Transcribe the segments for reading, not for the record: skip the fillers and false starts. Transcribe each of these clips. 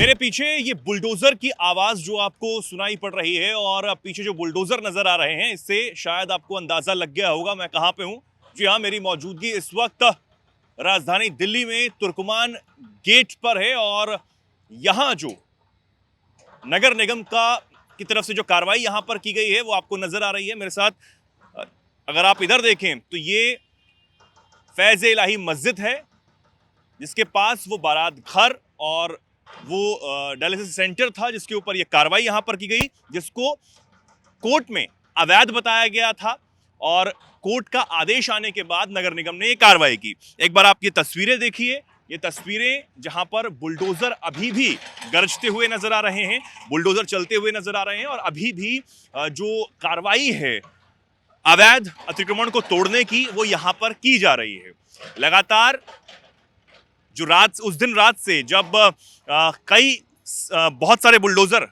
मेरे पीछे ये बुलडोजर की आवाज जो आपको सुनाई पड़ रही है और पीछे जो बुलडोजर नजर आ रहे हैं, इससे शायद आपको अंदाजा लग गया होगा मैं कहां पे हूं। जी हाँ, मेरी मौजूदगी इस वक्त राजधानी दिल्ली में तुर्कमान गेट पर है और यहां जो नगर निगम का की तरफ से जो कार्रवाई यहां पर की गई है वो आपको नजर आ रही है मेरे साथ। अगर आप इधर देखें तो ये फैज इलाही मस्जिद है, जिसके पास वो बारात घर और वो डायलिसिस सेंटर था जिसके ऊपर ये कार्रवाई यहां पर की गई, जिसको कोर्ट में अवैध बताया गया था और कोर्ट का आदेश आने के बाद नगर निगम ने ये कार्रवाई की। एक बार आप ये तस्वीरें देखिए, ये तस्वीरें जहां पर बुलडोजर अभी भी गरजते हुए नजर आ रहे हैं, बुलडोजर चलते हुए नजर आ रहे हैं और अभी भी जो कार्रवाई है अवैध अतिक्रमण को तोड़ने की वो यहां पर की जा रही है। लगातार जो उस दिन रात से जब बहुत सारे बुलडोजर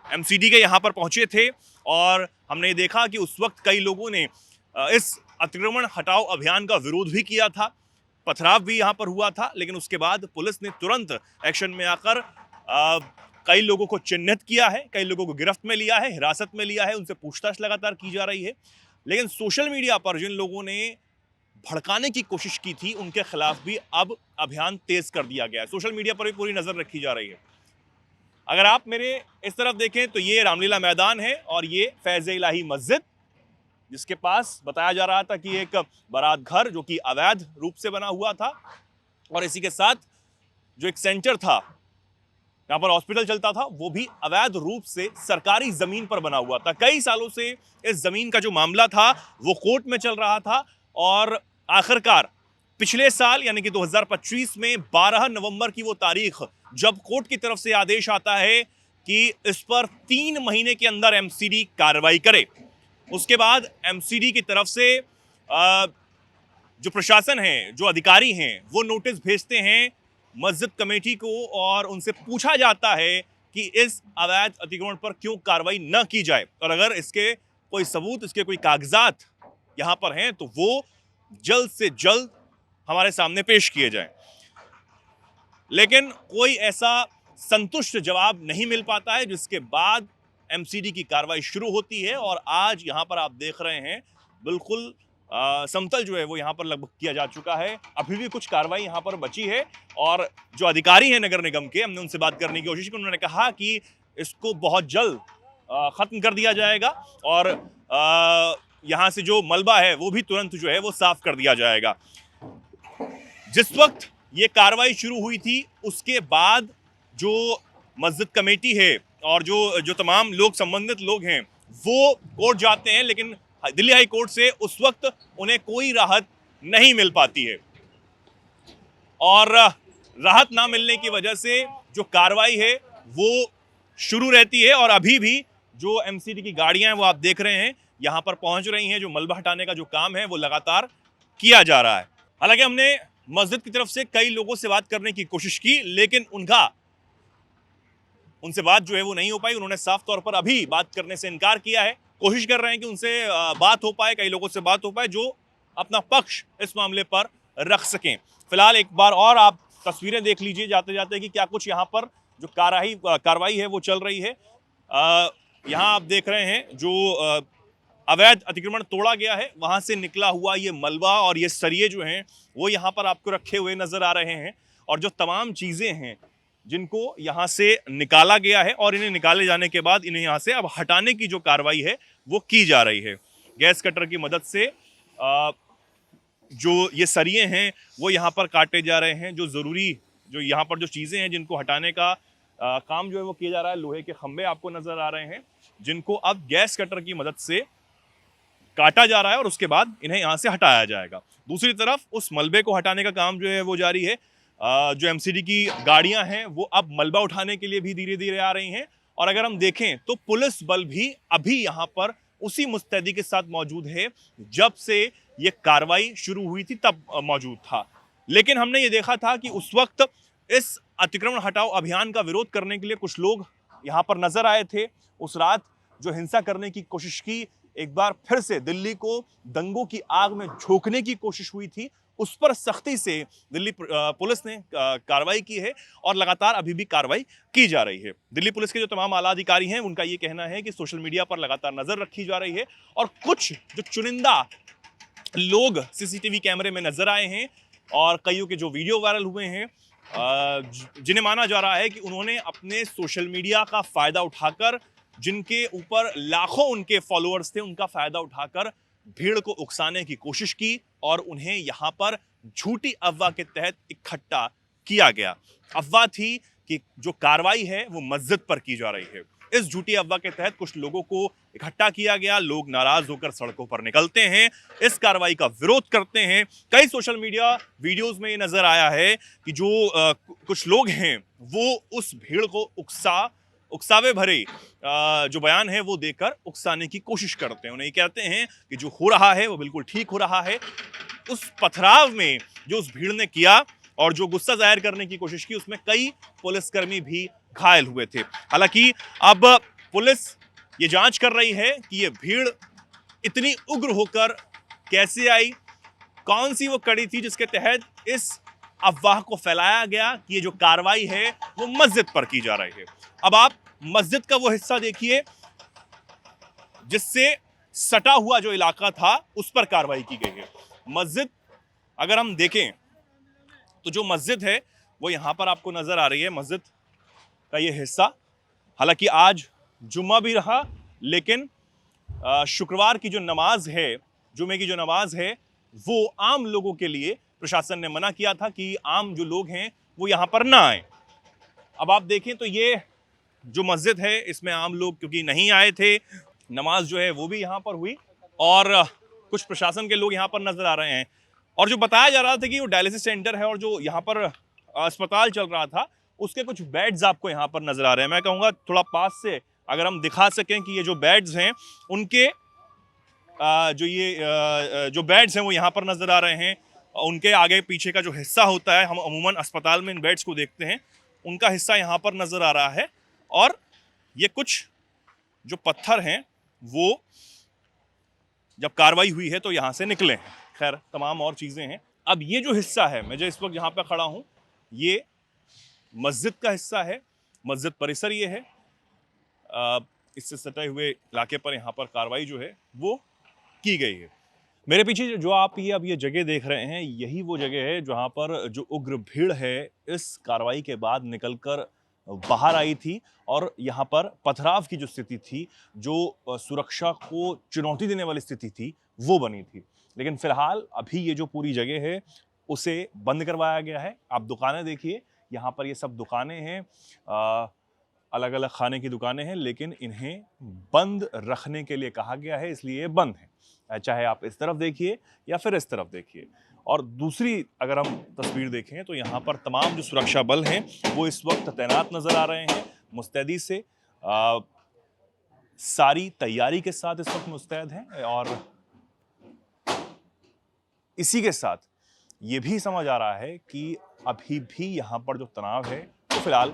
एमसीडी के यहां पर पहुंचे थे और हमने देखा कि उस वक्त कई लोगों ने इस अतिक्रमण हटाओ अभियान का विरोध भी किया था, पथराव भी यहां पर हुआ था, लेकिन उसके बाद पुलिस ने तुरंत एक्शन में आकर कई लोगों को चिन्हित किया है, कई लोगों को गिरफ्त में लिया है, हिरासत में लिया है, उनसे पूछताछ लगातार की जा रही है। लेकिन सोशल मीडिया पर जिन लोगों ने भड़काने की कोशिश की थी उनके खिलाफ भी अब अभियान तेज कर दिया गया है। सोशल मीडिया पर भी पूरी नजर रखी जा रही है। अगर आप मेरे इस तरफ देखें तो ये रामलीला मैदान है और ये फैज इलाही मस्जिद, जिसके पास बताया जा रहा था कि एक बारात घर जो कि अवैध रूप से बना हुआ था और इसी के साथ जो एक सेंटर था जहां पर हॉस्पिटल चलता था वो भी अवैध रूप से सरकारी जमीन पर बना हुआ था। कई सालों से इस जमीन का जो मामला था वो कोर्ट में चल रहा था और आखिरकार पिछले साल यानी कि 2025 में 12 नवंबर की वो तारीख जब कोर्ट की तरफ से आदेश आता है कि इस पर 3 महीने के अंदर एमसीडी कार्रवाई करे, उसके बाद एमसीडी की तरफ से जो प्रशासन है, जो अधिकारी हैं, वो नोटिस भेजते हैं मस्जिद कमेटी को और उनसे पूछा जाता है कि इस अवैध अतिक्रमण पर क्यों कार्रवाई न की जाए और अगर इसके कोई सबूत, इसके कोई कागजात यहां पर हैं तो वो जल्द से जल्द हमारे सामने पेश किए जाएं। लेकिन कोई ऐसा संतुष्ट जवाब नहीं मिल पाता है, जिसके बाद एमसीडी की कार्रवाई शुरू होती है और आज यहां पर आप देख रहे हैं बिल्कुल समतल जो है वो यहां पर लगभग किया जा चुका है। अभी भी कुछ कार्रवाई यहां पर बची है और जो अधिकारी हैं नगर निगम के, हमने उनसे बात करने की कोशिश की। उन्होंने कहा कि इसको बहुत जल्द खत्म कर दिया जाएगा और यहां से जो मलबा है वो भी तुरंत जो है वो साफ कर दिया जाएगा। जिस वक्त ये कार्रवाई शुरू हुई थी उसके बाद जो मस्जिद कमेटी है और जो तमाम लोग, संबंधित लोग हैं, वो कोर्ट जाते हैं, लेकिन दिल्ली हाई कोर्ट से उस वक्त उन्हें कोई राहत नहीं मिल पाती है और राहत ना मिलने की वजह से जो कार्रवाई है वो शुरू रहती है और अभी भी जो एमसीडी की गाड़ियां हैं वो आप देख रहे हैं यहां पर पहुंच रही हैं। जो मलबा हटाने का जो काम है वो लगातार किया जा रहा है। हालांकि हमने मस्जिद की तरफ से कई लोगों से बात करने की कोशिश की, लेकिन उनसे बात जो है वो नहीं हो पाई। उन्होंने साफ तौर पर अभी बात करने से इनकार किया है। कोशिश कर रहे हैं कि उनसे बात हो पाए, कई लोगों से बात हो पाए जो अपना पक्ष इस मामले पर रख सकें। फिलहाल एक बार और आप तस्वीरें देख लीजिए जाते जाते कि क्या कुछ यहाँ पर जो कार्रवाई है वो चल रही है। यहाँ आप देख रहे हैं जो अवैध अतिक्रमण तोड़ा गया है वहां से निकला हुआ ये मलबा और ये सरिये जो हैं वो यहाँ पर आपको रखे हुए नजर आ रहे हैं और जो तमाम चीजें हैं जिनको यहाँ से निकाला गया है और इन्हें निकाले जाने के बाद इन्हें यहाँ से अब हटाने की जो कार्रवाई है वो की जा रही है। गैस कटर की मदद से जो ये सरिये हैं वो यहाँ पर काटे जा रहे हैं। जो ज़रूरी जो यहाँ पर जो चीज़ें हैं जिनको हटाने का काम जो है वो किया जा रहा है। लोहे के खंभे आपको नज़र आ रहे हैं जिनको अब गैस कटर की मदद से काटा जा रहा है और उसके बाद इन्हें यहाँ से हटाया जाएगा। दूसरी तरफ उस मलबे को हटाने का काम जो है वो जारी है। जो एमसीडी की गाड़ियां हैं वो अब मलबा उठाने के लिए भी धीरे धीरे आ रही हैं और अगर हम देखें तो पुलिस बल भी अभी यहां पर उसी मुस्तैदी के साथ मौजूद है जब से ये कार्रवाई शुरू हुई थी तब मौजूद था। लेकिन हमने ये देखा था कि उस वक्त इस अतिक्रमण हटाओ अभियान का विरोध करने के लिए कुछ लोग यहां पर नजर आए थे। उस रात जो हिंसा करने की कोशिश की एक बार फिर से दिल्ली को दंगों की आग में झोंकने की कोशिश हुई थी, उस पर सख्ती से दिल्ली पुलिस ने कार्रवाई की है और लगातार अभी भी कार्रवाई की जा रही है। दिल्ली पुलिस के जो तमाम आला अधिकारी हैं उनका ये कहना है कि सोशल मीडिया पर लगातार नजर रखी जा रही है और कुछ जो चुनिंदा लोग सीसीटीवी कैमरे में नजर आए हैं और कईयों के जो वीडियो वायरल हुए हैं, जिन्हें माना जा रहा है कि उन्होंने अपने सोशल मीडिया का फायदा उठाकर, जिनके ऊपर लाखों उनके फॉलोअर्स थे, उनका फायदा उठाकर भीड़ को उकसाने की कोशिश की और उन्हें यहां पर झूठी अफवाह के तहत इकट्ठा किया गया। अफवाह थी कि जो कार्रवाई है वो मस्जिद पर की जा रही है। इस झूठी अफवाह के तहत कुछ लोगों को इकट्ठा किया गया, लोग नाराज होकर सड़कों पर निकलते हैं, इस कार्रवाई का विरोध करते हैं। कई सोशल मीडिया वीडियोस में ये नजर आया है कि जो कुछ लोग हैं वो उस भीड़ को उकसावे भरे जो बयान है वो देकर उकसाने की कोशिश करते हैं। उन्हें कहते हैं कि जो हो रहा है वो बिल्कुल ठीक हो रहा है। उस पथराव में जो उस भीड़ ने किया और जो गुस्सा जाहिर करने की कोशिश की, उसमें कई पुलिसकर्मी भी घायल हुए थे। हालांकि अब पुलिस ये जांच कर रही है कि ये भीड़ इतनी उग्र होकर कैसे आई, कौन सी वो कड़ी थी जिसके तहत इस अफवाह को फैलाया गया कि ये जो कार्रवाई है वो मस्जिद पर की जा रही है। अब आप मस्जिद का वो हिस्सा देखिए जिससे सटा हुआ जो इलाका था उस पर कार्रवाई की गई है। मस्जिद अगर हम देखें तो जो मस्जिद है वो यहां पर आपको नजर आ रही है, मस्जिद का ये हिस्सा। हालांकि आज जुम्मा भी रहा, लेकिन शुक्रवार की जो नमाज है, जुमे की जो नमाज है, वो आम लोगों के लिए प्रशासन ने मना किया था कि आम जो लोग हैं वो यहाँ पर ना आए। अब आप देखें तो ये जो मस्जिद है इसमें आम लोग क्योंकि नहीं आए थे, नमाज जो है वो भी यहाँ पर हुई और कुछ प्रशासन के लोग यहाँ पर नजर आ रहे हैं। और जो बताया जा रहा था कि वो डायलिसिस सेंटर है और जो यहाँ पर अस्पताल चल रहा था उसके कुछ बेड्स आपको यहाँ पर नजर आ रहे हैं। मैं कहूँगा थोड़ा पास से अगर हम दिखा सकें कि ये जो बेड्स हैं उनके जो बेड्स हैं वो यहाँ पर नजर आ रहे हैं। उनके आगे पीछे का जो हिस्सा होता है, हम अमूमन अस्पताल में इन बेड्स को देखते हैं, उनका हिस्सा यहाँ पर नजर आ रहा है। और ये कुछ जो पत्थर हैं वो जब कार्रवाई हुई है तो यहाँ से निकले हैं। खैर तमाम और चीज़ें हैं। अब ये जो हिस्सा है, मैं जो इस वक्त यहाँ पर खड़ा हूँ, ये मस्जिद का हिस्सा है, मस्जिद परिसर ये है। इससे सटे हुए इलाके पर यहाँ पर कार्रवाई जो है वो की गई है। मेरे पीछे जो आप अब ये जगह देख रहे हैं, यही वो जगह है जहाँ पर जो उग्र भीड़ है इस कार्रवाई के बाद निकलकर बाहर आई थी और यहाँ पर पथराव की जो स्थिति थी, जो सुरक्षा को चुनौती देने वाली स्थिति थी, वो बनी थी। लेकिन फिलहाल अभी ये जो पूरी जगह है उसे बंद करवाया गया है। आप दुकानें देखिए, यहाँ पर ये सब दुकानें हैं, अलग अलग खाने की दुकानें हैं, लेकिन इन्हें बंद रखने के लिए कहा गया है, इसलिए ये बंद है। चाहे आप इस तरफ देखिए या फिर इस तरफ देखिए। और दूसरी अगर हम तस्वीर देखें तो यहाँ पर तमाम जो सुरक्षा बल हैं वो इस वक्त तैनात नजर आ रहे हैं, मुस्तैदी से, सारी तैयारी के साथ इस वक्त मुस्तैद हैं। और इसी के साथ ये भी समझ आ रहा है कि अभी भी यहाँ पर जो तनाव है वो फिलहाल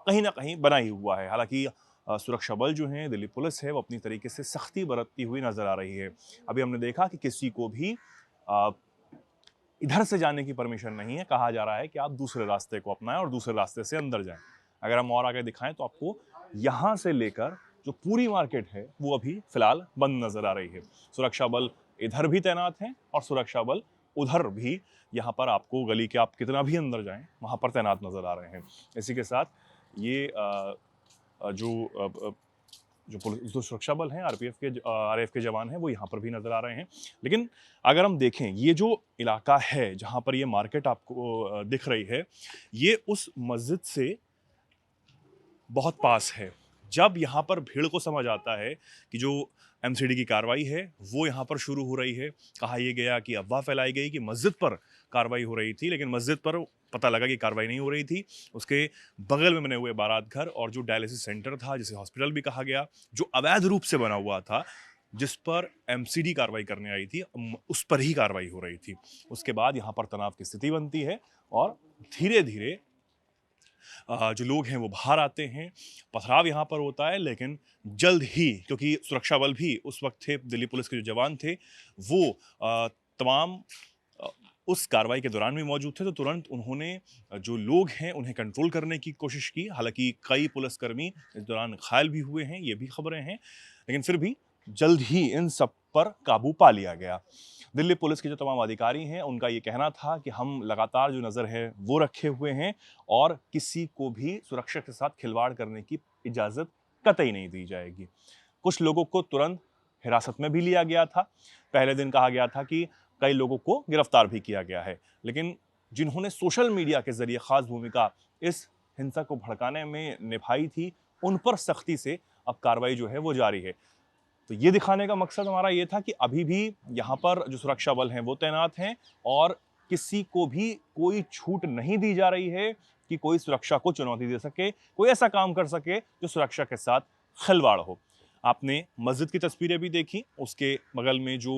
कहीं ना कहीं बना ही हुआ है। हालांकि सुरक्षा बल जो हैं, दिल्ली पुलिस है, वो अपनी तरीके से सख्ती बरतती हुई नजर आ रही है। अभी हमने देखा कि किसी को भी इधर से जाने की परमिशन नहीं है। कहा जा रहा है कि आप दूसरे रास्ते को अपनाएं और दूसरे रास्ते से अंदर जाएं। अगर हम और आगे दिखाएं तो आपको यहाँ से लेकर जो पूरी मार्केट है वो अभी फिलहाल बंद नजर आ रही है। सुरक्षा बल इधर भी तैनात हैं और सुरक्षा बल उधर भी, यहाँ पर आपको गली के आप कितना भी अंदर जाएं वहाँ पर तैनात नजर आ रहे हैं। इसी के साथ ये जो सुरक्षा बल हैं, आरपीएफ के जवान हैं, वो यहाँ पर भी नजर आ रहे हैं। लेकिन अगर हम देखें ये जो इलाका है जहाँ पर ये मार्केट आपको दिख रही है, ये उस मस्जिद से बहुत पास है। जब यहाँ पर भीड़ को समझ आता है कि जो एमसीडी की कार्रवाई है वो यहाँ पर शुरू हो रही है, कहा यह गया कि अफवाह फैलाई गई कि मस्जिद पर कार्रवाई हो रही थी, लेकिन मस्जिद पर पता लगा कि कार्रवाई नहीं हो रही थी। उसके बगल में बने हुए बारात घर और जो डायलिसिस सेंटर था, जिसे हॉस्पिटल भी कहा गया, जो अवैध रूप से बना हुआ था, जिस पर एमसीडी कार्रवाई करने आई थी, उस पर ही कार्रवाई हो रही थी। उसके बाद यहाँ पर तनाव की स्थिति बनती है और धीरे धीरे जो लोग हैं वो बाहर आते हैं, पथराव यहाँ पर होता है, लेकिन जल्द ही, क्योंकि सुरक्षा बल भी उस वक्त थे, दिल्ली पुलिस के जो जवान थे वो तमाम उस कार्रवाई के दौरान भी मौजूद थे, तो तुरंत उन्होंने जो लोग हैं उन्हें कंट्रोल करने की कोशिश की। हालांकि कई पुलिसकर्मी इस दौरान घायल भी हुए हैं, ये भी खबरें हैं, लेकिन फिर भी जल्द ही इन सब पर काबू पा लिया गया। दिल्ली पुलिस के जो तमाम अधिकारी हैं उनका ये कहना था कि हम लगातार जो नज़र है वो रखे हुए हैं और किसी को भी सुरक्षा के साथ खिलवाड़ करने की इजाज़त कतई नहीं दी जाएगी। कुछ लोगों को तुरंत हिरासत में भी लिया गया था। पहले दिन कहा गया था कि कई लोगों को गिरफ्तार भी किया गया है, लेकिन जिन्होंने सोशल मीडिया के जरिए खास भूमिका इस हिंसा को भड़काने में निभाई थी, उन पर सख्ती से अब कार्रवाई जो है वो जारी है। तो ये दिखाने का मकसद हमारा ये था कि अभी भी यहाँ पर जो सुरक्षा बल हैं वो तैनात हैं और किसी को भी कोई छूट नहीं दी जा रही है कि कोई सुरक्षा को चुनौती दे सके, कोई ऐसा काम कर सके जो सुरक्षा के साथ खिलवाड़ हो। आपने मस्जिद की तस्वीरें भी देखी, उसके बगल में जो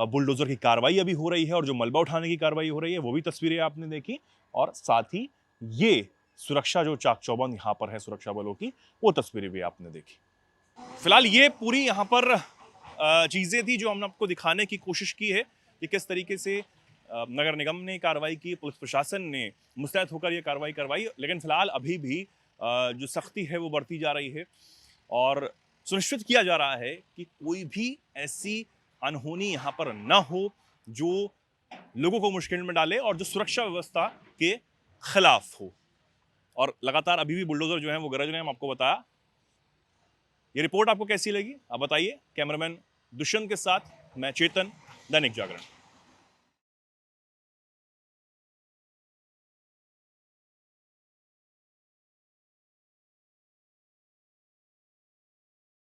बुलडोजर की कार्रवाई अभी हो रही है और जो मलबा उठाने की कार्रवाई हो रही है वो भी तस्वीरें आपने देखी, और साथ ही ये सुरक्षा जो चाक चौबंद यहाँ पर है सुरक्षा बलों की, वो तस्वीरें भी आपने देखी। फिलहाल ये पूरी यहाँ पर चीज़ें थी जो हमने आपको दिखाने की कोशिश की है कि किस तरीके से नगर निगम ने कार्रवाई की, पुलिस प्रशासन ने मुस्तैद होकर ये कार्रवाई करवाई, लेकिन फिलहाल अभी भी जो सख्ती है वो बढ़ती जा रही है और सुनिश्चित किया जा रहा है कि कोई भी ऐसी अनहोनी यहाँ पर न हो जो लोगों को मुश्किल में डाले और जो सुरक्षा व्यवस्था के खिलाफ हो। और लगातार अभी भी बुलडोजर जो हैं वो गरज रहे हैं, हम आपको बताया। ये रिपोर्ट आपको कैसी लगी आप बताइए। कैमरामैन दुष्यंत के साथ मैं चेतन, दैनिक जागरण।